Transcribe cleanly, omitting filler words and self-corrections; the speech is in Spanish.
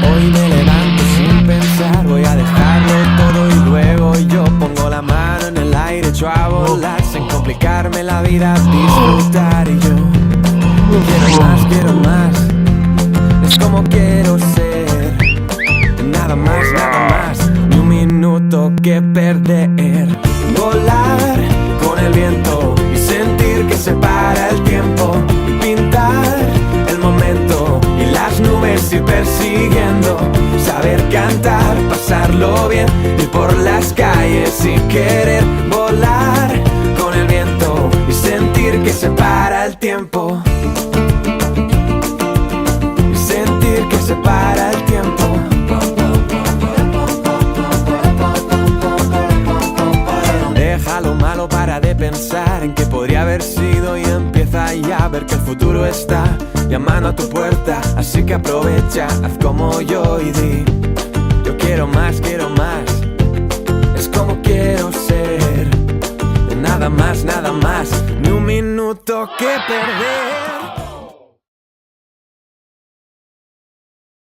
Hoy me levanto sin pensar, voy a dejarlo todo y luego yo pongo la mano en el aire, echo a volar sin complicarme la vida, disfrutar y yo quiero más, es como quiero ser, nada más, ni un minuto que perder, volar con el viento y sentir que se para el tiempo, pintar el momento y las nubes ir persiguiendo, saber cantar, pasarlo bien, ir por las calles y querer volar con el viento y sentir que se para el tiempo, y sentir que se para el tiempo. Deja lo malo, para de pensar en que podría haber sido y empieza ya a ver que el futuro está llamando a tu puerta, así que aprovecha, haz como yo y di: yo quiero más, es como quiero ser, nada más, ni un minuto que perder.